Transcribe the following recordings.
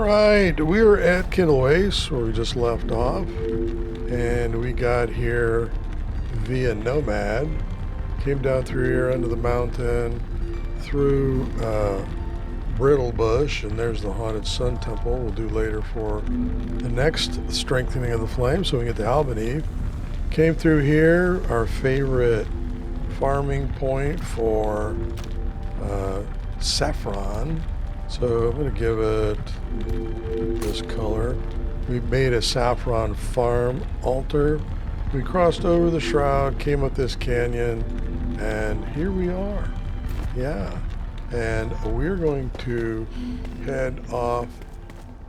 Alright, we were at Kindlewaste where we just left off, and we got here via Nomad. Came down through here under the mountain, through Brittle bush, and there's the Haunted Sun Temple we'll do later for the next strengthening of the flame so we can get to Albany. Came through here, our favorite farming point for saffron. So I'm going to give it this color. We made a saffron farm altar. We crossed over the Shroud, came up this canyon, and here we are. Yeah. And we're going to head off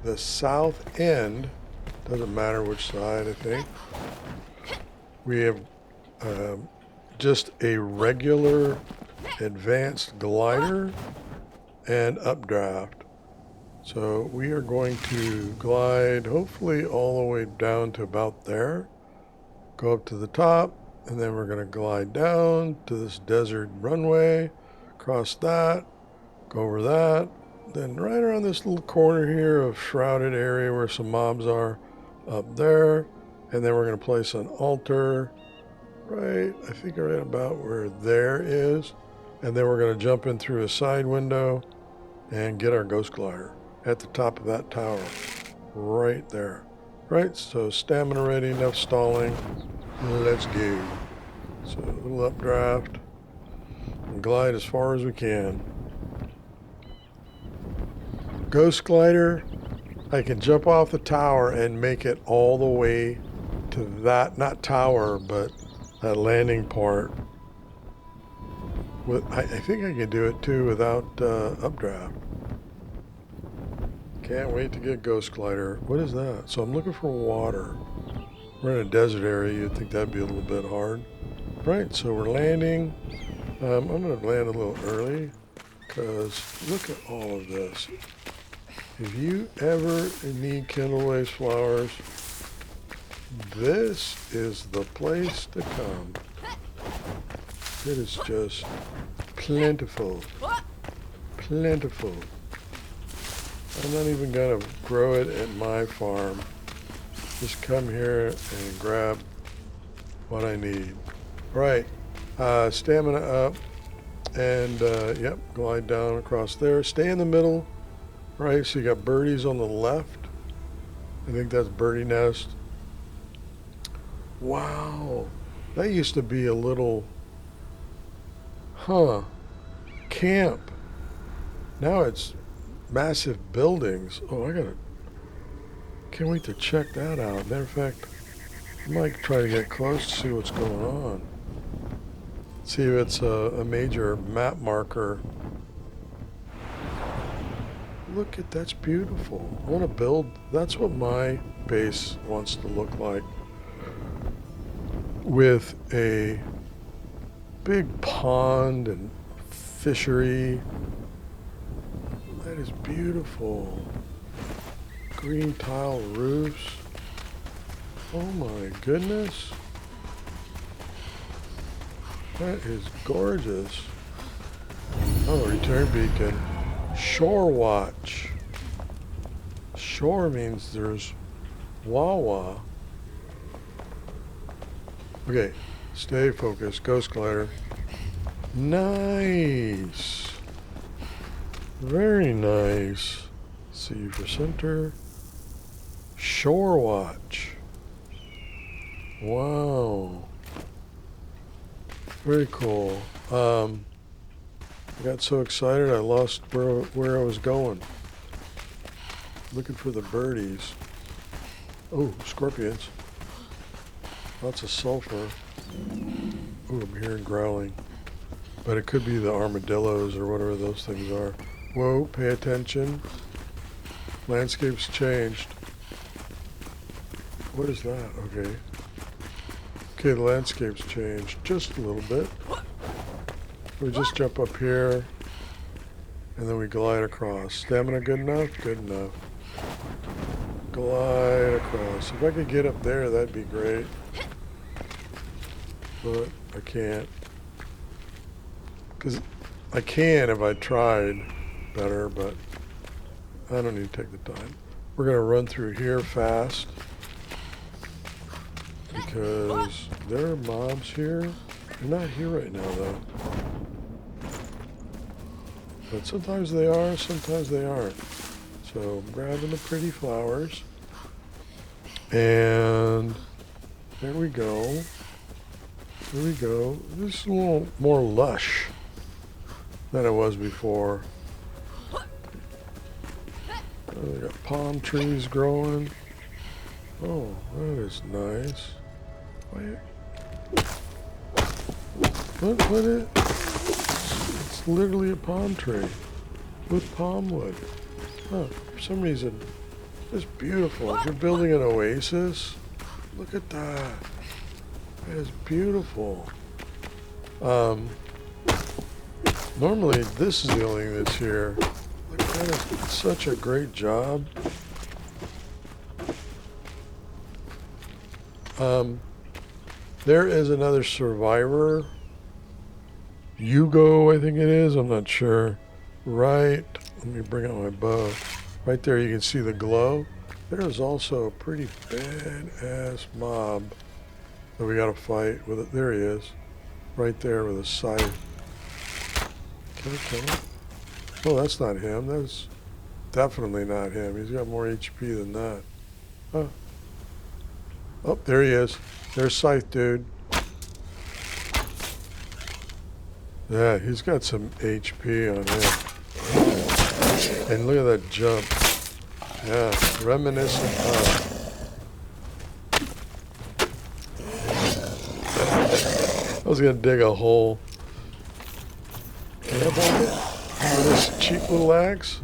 the south end. Doesn't matter which side, I think. We have just a regular advanced glider and updraft. So we are going to glide hopefully all the way down to about there, go up to the top, and then we're going to glide down to this desert runway, cross that, go over that, then right around this little corner here of shrouded area where some mobs are up there, and then we're going to place an altar right, I think right about where there is, and then we're going to jump in through a side window and get our ghost glider at the top of that tower right there. Right, so stamina ready, enough stalling, let's go. So a little updraft and glide as far as we can. Ghost glider, I can jump off the tower and make it all the way to that, not tower, but that landing part. I think I can do it too without updraft. Can't wait to get ghost glider. What is that? So I'm looking for water. We're in a desert area. You'd think that'd be a little bit hard. Right, so we're landing. I'm going to land a little early because look at all of this. If you ever need Kindlewaste flowers, this is the place to come. It is just plentiful. Plentiful. I'm not even going to grow it at my farm. Just come here and grab what I need. Right. Stamina up. And, yep, glide down across there. Stay in the middle. Right, so you got birdies on the left. I think that's birdie nest. Wow. That used to be a little... camp. Now it's massive buildings. Oh, can't wait to check that out. Matter of fact, I might try to get close to see what's going on. See if it's a major map marker. Look at, that's beautiful. I want to build, that's what my base wants to look like. With a big pond and fishery. That is beautiful. Green tile roofs. Oh my goodness. That is gorgeous. Oh, return beacon. Shore watch. Shore means there's Wawa. Okay, stay focused. Ghost glider. Nice. Very nice. See for center. Shore watch. Wow. Very cool. I got so excited I lost where I was going. Looking for the birdies. Oh, scorpions. Lots of sulfur. Oh, I'm hearing growling. But it could be the armadillos or whatever those things are. Whoa, pay attention. Landscape's changed. What is that? Okay. Okay, the landscape's changed just a little bit. We just jump up here, and then we glide across. Stamina good enough? Good enough. Glide across. If I could get up there, that'd be great. But I can't. Because I can if I tried better, but I don't need to take the time. We're going to run through here fast because there are mobs here. They're not here right now, though. But sometimes they are, sometimes they aren't. So I'm grabbing the pretty flowers. And there we go. There we go. This is a little more lush than it was before. We got palm trees growing. Oh, that is nice. Wait. What is? It's literally a palm tree with palm wood. Huh, for some reason, it's beautiful. If you're building an oasis, look at that. That is beautiful. Normally, this is the only thing that's here. Look, that is such a great job. There is another survivor. Hugo, I think it is. I'm not sure. Right. Let me bring out my bow. Right there, you can see the glow. There is also a pretty badass mob that we gotta fight with it. There he is. Right there with a scythe. Can I kill him? Oh, that's not him. That's definitely not him. He's got more HP than that. Huh. Oh, there he is. There's Scythe Dude. Yeah, he's got some HP on him. And look at that jump. Yeah, reminiscent of. I was gonna dig a hole. Can I bump it? With this cheap little axe?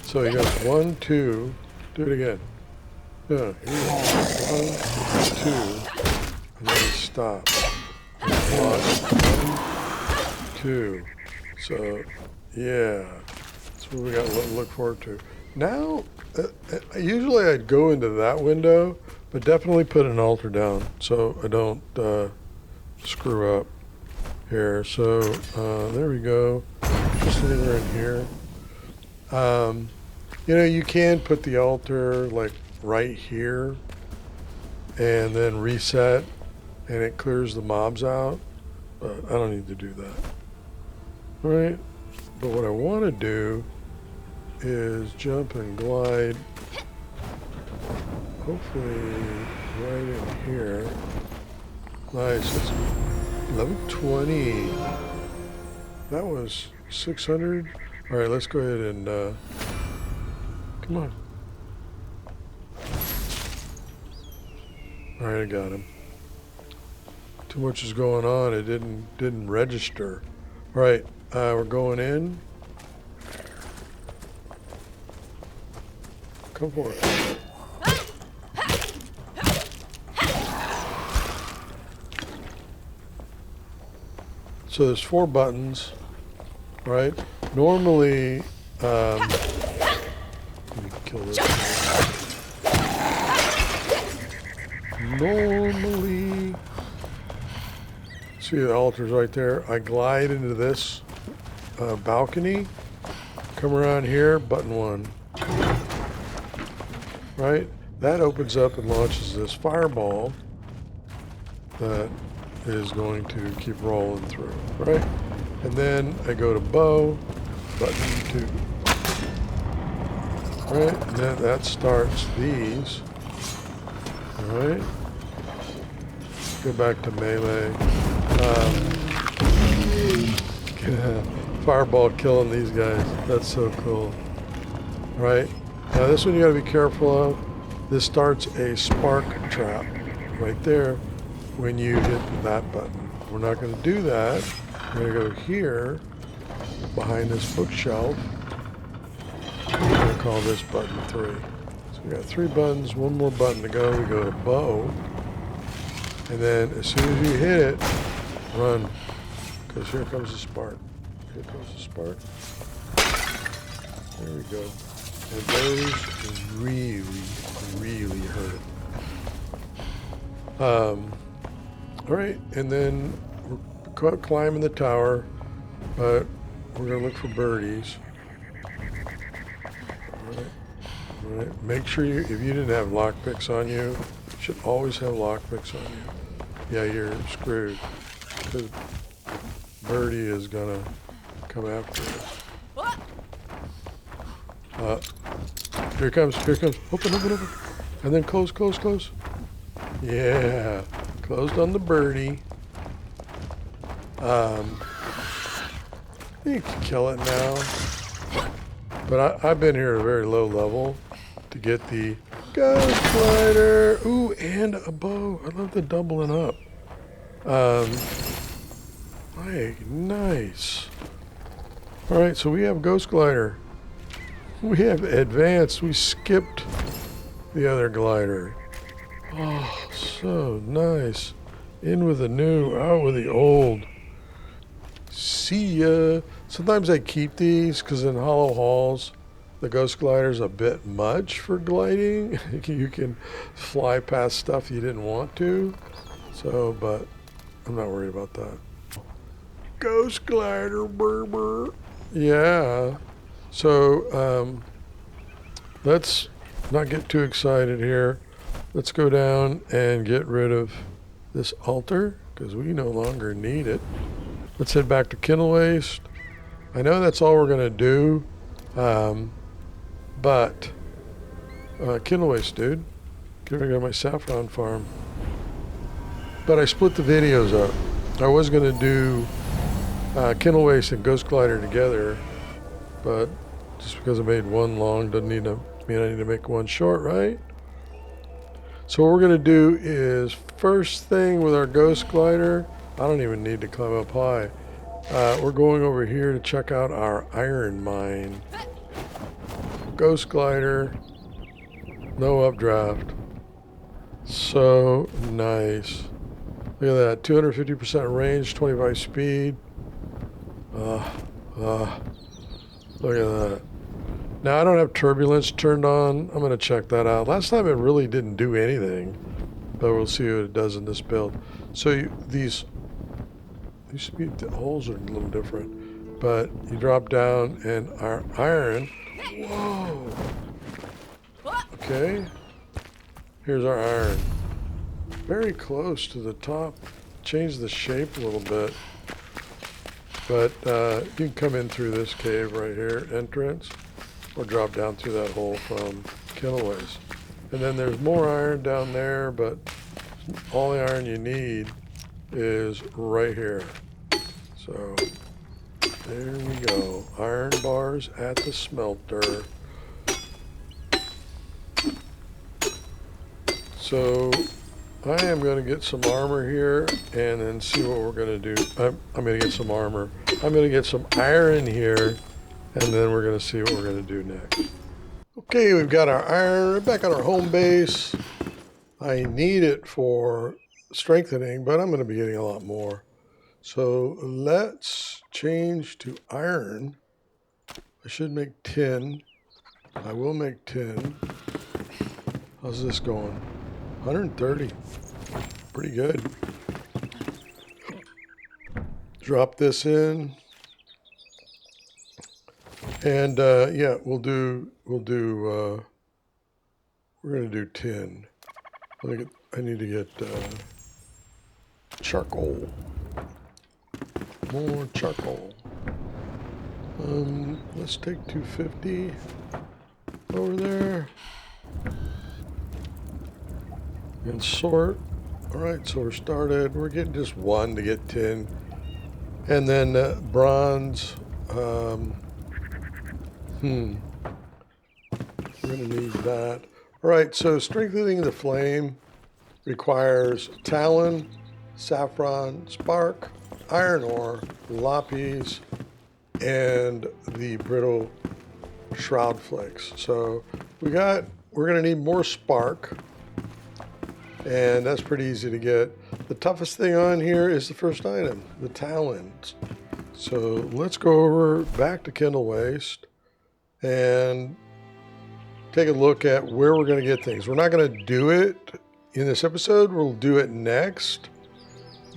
So he goes 1, 2. Do it again. Yeah, here we go. 1, 2. And then he stops. 1, 2. So, yeah. That's what we got to look forward to. Now, usually I'd go into that window, but definitely put an altar down so I don't screw up here. So, there we go. Just anywhere in here. You know, you can put the altar like right here and then reset and it clears the mobs out, but I don't need to do that. All right, but what I want to do is jump and glide, hopefully right in here. Nice, it's level 20. That was 600. All right, let's go ahead and come on. All right, I got him. Too much is going on. It didn't register. All right, we're going in. Come for it. So there's 4 buttons, right? Normally, let me kill this. Normally, see the altar's right there. I glide into this balcony, come around here, button 1. Right? That opens up and launches this fireball that is going to keep rolling through, right? And then I go to bow, button 2. Right? And then that starts these. Alright. Go back to melee. Fireball killing these guys. That's so cool. Right? Now this one you gotta be careful of. This starts a spark trap right there when you hit that button. We're not gonna do that. We're gonna go here behind this bookshelf. We're gonna call this button 3. So we got 3 buttons, 1 more button to go. We go to bow. And then as soon as you hit it, run. Because here comes the spark. Here comes the spark. There we go. And those really, really hurt. All right, and then we're climbing the tower, but we're gonna look for birdies. All right. Make sure if you didn't have lockpicks on you, you should always have lockpicks on you. Yeah, you're screwed because birdie is gonna come after us. Here it comes. Open. And then close. Yeah, closed on the birdie. You can kill it now. But I've been here at a very low level to get the Ghost Glider. Ooh, and a bow. I love the doubling up. Nice. All right, so we have Ghost Glider. We have advanced. We skipped the other glider. Oh, so nice. In with the new, out with the old. See ya. Sometimes I keep these because in hollow halls, the Ghost Glider's a bit much for gliding. You can fly past stuff you didn't want to. So, but I'm not worried about that. Ghost Glider, burr. Yeah. So, let's not get too excited here. Let's go down and get rid of this altar because we no longer need it. Let's head back to Kindlewaste. I know that's all we're going to do, but Kindlewaste, dude. Get rid of my saffron farm. But I split the videos up. I was going to do Kindlewaste and Ghost Glider together, but just because I made one long doesn't mean I need to make one short, right? So what we're going to do is first thing with our Ghost Glider, I don't even need to climb up high. We're going over here to check out our iron mine. Ghost Glider, no updraft. So nice. Look at that, 250% range, 25 speed. Look at that. Now I don't have turbulence turned on. I'm going to check that out. Last time it really didn't do anything, but we'll see what it does in this build. So these speed holes are a little different, but you drop down and our iron. Whoa. Okay. Here's our iron. Very close to the top. Change the shape a little bit. But you can come in through this cave right here, entrance, or drop down through that hole from Kindlewaste. And then there's more iron down there, but all the iron you need is right here. So there we go. Iron bars at the smelter. So I am going to get some armor here and then see what we're going to do. I'm going to get some armor. I'm going to get some iron here and then we're going to see what we're going to do next. Okay, we've got our iron. We're back on our home base. I need it for strengthening, but I'm going to be getting a lot more. So let's change to iron. I should make 10. I will make 10. How's this going? 130. Pretty good. Drop this in. And yeah, we're gonna do 10. I need to get charcoal. More charcoal. Let's take 250 over there. And sort. Alright, so we're started. We're getting just 1 to get 10. And then bronze. We're going to need that. Alright, so strengthening the flame requires Talon, saffron, spark, iron ore, lapis, and the brittle Shroud flakes. So we're going to need more spark. And that's pretty easy to get. The toughest thing on here is the first item, the Talons. So let's go over back to Kindlewaste and take a look at where we're going to get things. We're not going to do it in this episode. We'll do it next.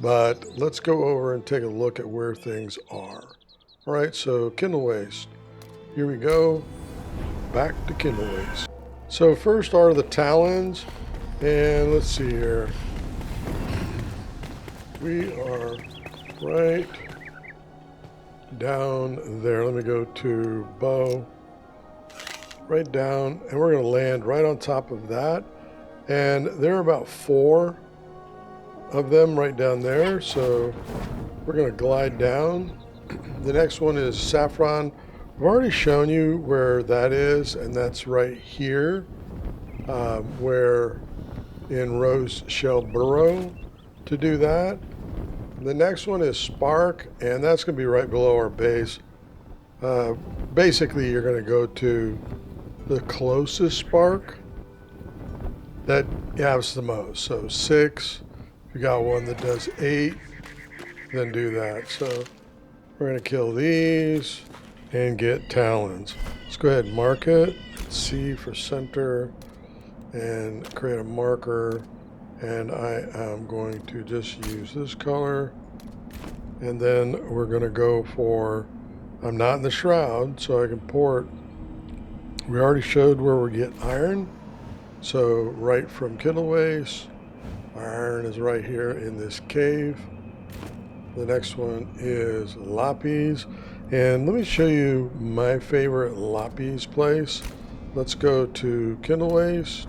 But let's go over and take a look at where things are. Alright, so Kindlewaste. Here we go. Back to Kindlewaste. So first are the Talons. And let's see here. We are right down there. Let me go to bow. Right down. And we're going to land right on top of that. And there are about 4 of them right down there. So we're going to glide down. The next one is Saffron. I've already shown you where that is, and that's right here, where in Rose Shell Burrow to do that. The next one is Spark, and that's going to be right below our base. Basically, you're going to go to the closest Spark that has the most. So 6, if you got one that does 8, then do that. So we're going to kill these and get Talons. Let's go ahead and mark it. C for center and create a marker. And I am going to just use this color. And then we're going to go for, I'm not in the Shroud, so I can port. We already showed where we get iron. So right from Kindlewaste, our iron is right here in this cave. The next one is Lapis. And let me show you my favorite Lapis place. Let's go to Kindlewaste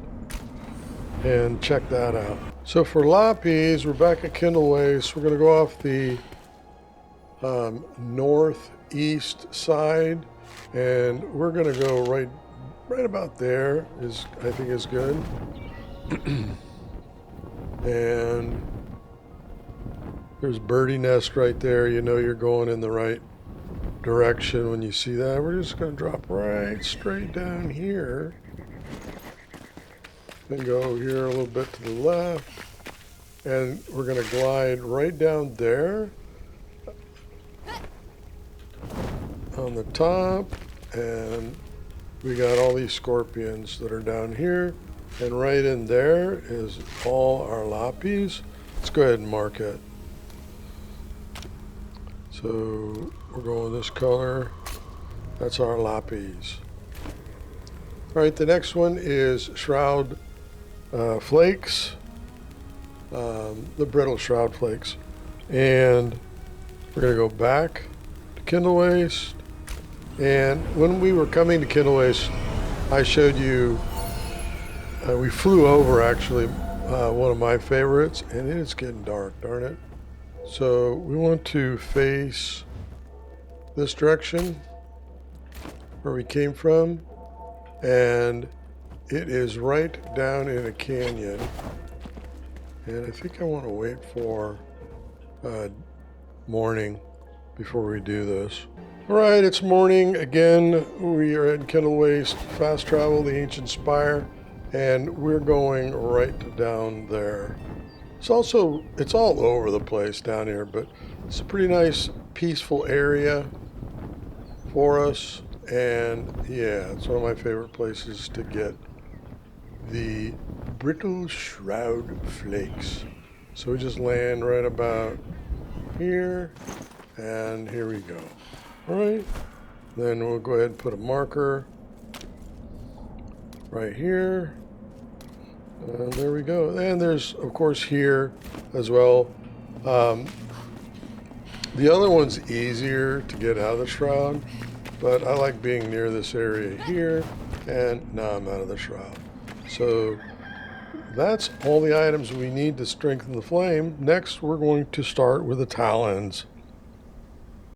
and check that out. So for Lapis, we're back at Kindlewaste. We're going to go off the northeast side, and we're going to go right about there. I think is good. And there's birdie nest right there. You know you're going in the right direction when you see that. We're just going to drop right straight down here. Then go here a little bit to the left. And we're going to glide right down there on the top. And we got all these scorpions that are down here. And right in there is all our Lapis. Let's go ahead and mark it. So we're going this color. That's our Lapis. All right, the next one is Shroud Flakes, the Brittle Shroud Flakes. And we're going to go back to Kindlewaste. And when we were coming to Kindlewaste, I showed you, we flew over actually one of my favorites, and it's getting dark, darn it. So we want to face this direction where we came from, and it is right down in a canyon. And I think I want to wait for morning before we do this. All right, it's morning again. We are at Kindlewaste, fast travel, the Ancient Spire, and we're going right down there. It's all over the place down here, but it's a pretty nice, peaceful area for us. And yeah, it's one of my favorite places to get the Brittle Shroud Flakes. So we just land right about here, and here we go. All right, then we'll go ahead and put a marker right here. And there we go. And there's, of course, here as well. The other one's easier to get out of the Shroud, but I like being near this area here, and now I'm out of the Shroud. So that's all the items we need to strengthen the flame. Next, we're going to start with the Talons.